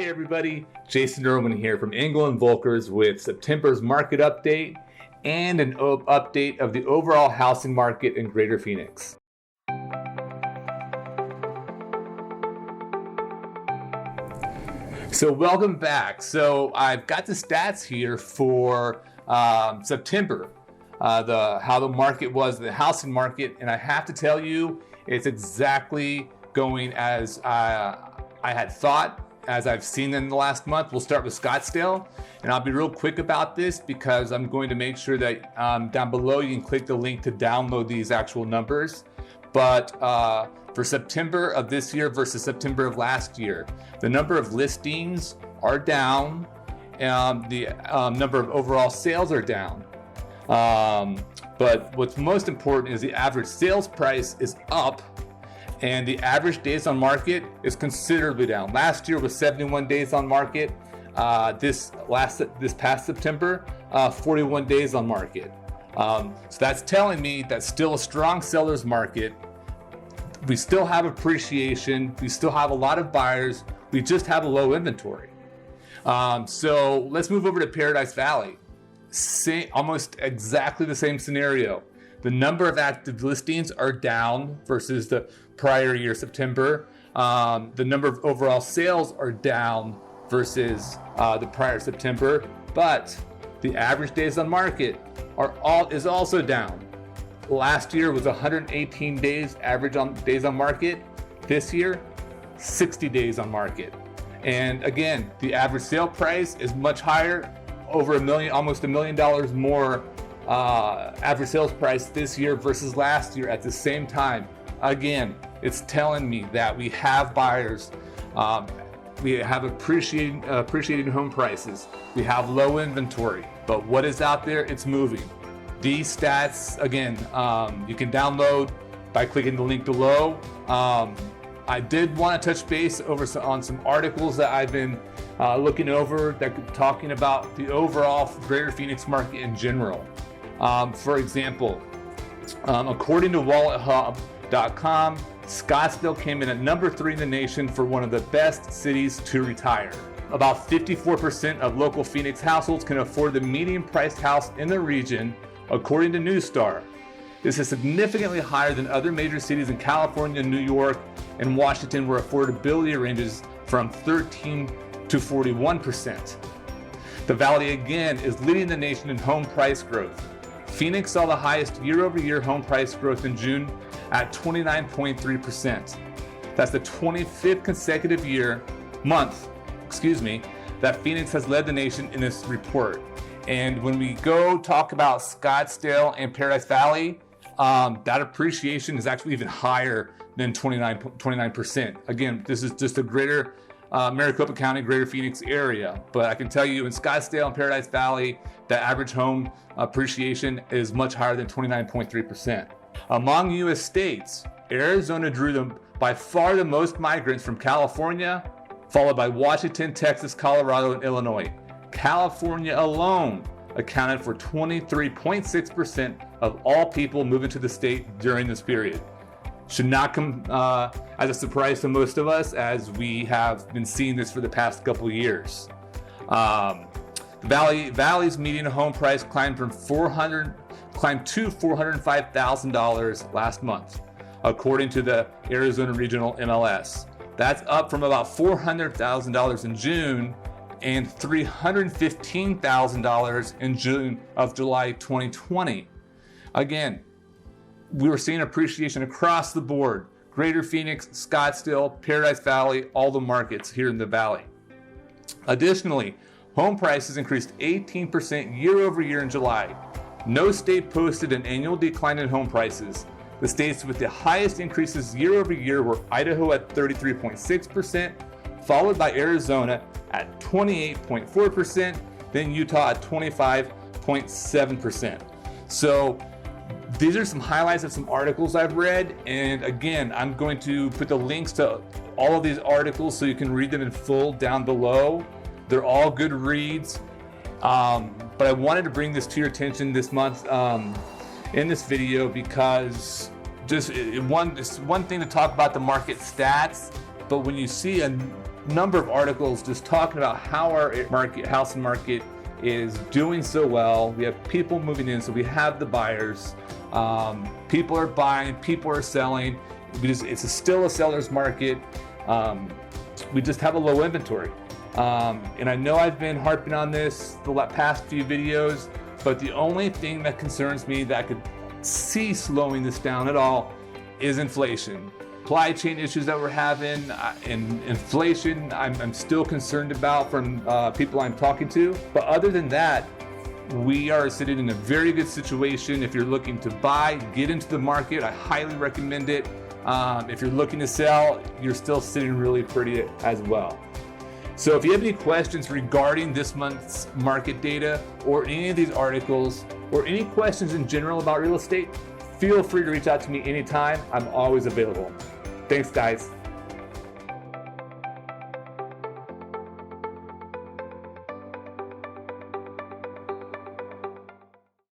Hey everybody, Jason.Irwin here from Engel and Völkers with September's market update and an update of the overall housing market in Greater Phoenix. So welcome back. So I've got the stats here for September, how the market was, the housing market, and I have to tell you, it's exactly going as I had thought, as I've seen in the last month. We'll start with Scottsdale, and I'll be real quick about this because I'm going to make sure that down below you can click the link to download these actual numbers. But for September of this year versus September of last year, the number of listings are down, and the number of overall sales are down. But what's most important is the average sales price is up, and the average days on market is considerably down. Last year was 71 days on market. This past September, 41 days on market. So that's telling me that's still a strong seller's market. We still have appreciation. We still have a lot of buyers. We just have a low inventory. So let's move over to Paradise Valley. Almost exactly the same scenario. The number of active listings are down versus the prior year, September. The number of overall sales are down versus the prior September, but the average days on market is also down. Last year was 118 days average days on market. This year, 60 days on market. And again, the average sale price is much higher, over almost $1 million more average sales price this year versus last year at the same time. Again, it's telling me that we have buyers, we have appreciating home prices, we have low inventory, but what is out there? It's moving. These stats, again, you can download by clicking the link below. I did want to touch base on some articles that I've been looking over that talking about the overall Greater Phoenix market in general. For example, according to WalletHub.com, Scottsdale came in at number 3 in the nation for one of the best cities to retire. About 54% of local Phoenix households can afford the median priced house in the region, according to Newstar. This is significantly higher than other major cities in California, New York, and Washington, where affordability ranges from 13 to 41%. The Valley again is leading the nation in home price growth. Phoenix saw the highest year-over-year home price growth in June at 29.3%. That's the 25th consecutive month, that Phoenix has led the nation in this report. And when we go talk about Scottsdale and Paradise Valley, that appreciation is actually even higher than 29%. Again, this is just a greater Maricopa County, Greater Phoenix area. But I can tell you in Scottsdale and Paradise Valley, the average home appreciation is much higher than 29.3%. Among U.S. states, Arizona drew by far the most migrants from California, followed by Washington, Texas, Colorado, and Illinois. California alone accounted for 23.6% of all people moving to the state during this period. Should not come as a surprise to most of us, as we have been seeing this for the past couple of years. The Valley's median home price climbed to $405,000 last month, according to the Arizona Regional MLS. That's up from about $400,000 in June and $315,000 in June of July 2020. Again, we were seeing appreciation across the board. Greater Phoenix, Scottsdale, Paradise Valley, all the markets here in the Valley. Additionally, home prices increased 18% year over year in July. No state posted an annual decline in home prices. The states with the highest increases year over year were Idaho at 33.6%, followed by Arizona at 28.4%, then Utah at 25.7%. So these are some highlights of some articles I've read, and again, I'm going to put the links to all of these articles so you can read them in full down below. They're all good reads, but I wanted to bring this to your attention this month in this video because it's one thing to talk about the market stats, but when you see number of articles just talking about how our housing market is doing so well. We have people moving in, so we have the buyers. People are buying, people are selling. It's still a seller's market. We just have a low inventory. And I know I've been harping on this the past few videos, but the only thing that concerns me that I could see slowing this down at all is inflation. Supply chain issues that we're having, and inflation I'm still concerned about from people I'm talking to. But other than that, we are sitting in a very good situation. If you're looking to buy, get into the market. I highly recommend it. If you're looking to sell, you're still sitting really pretty as well. So if you have any questions regarding this month's market data or any of these articles or any questions in general about real estate, feel free to reach out to me anytime. I'm always available. Thanks, guys.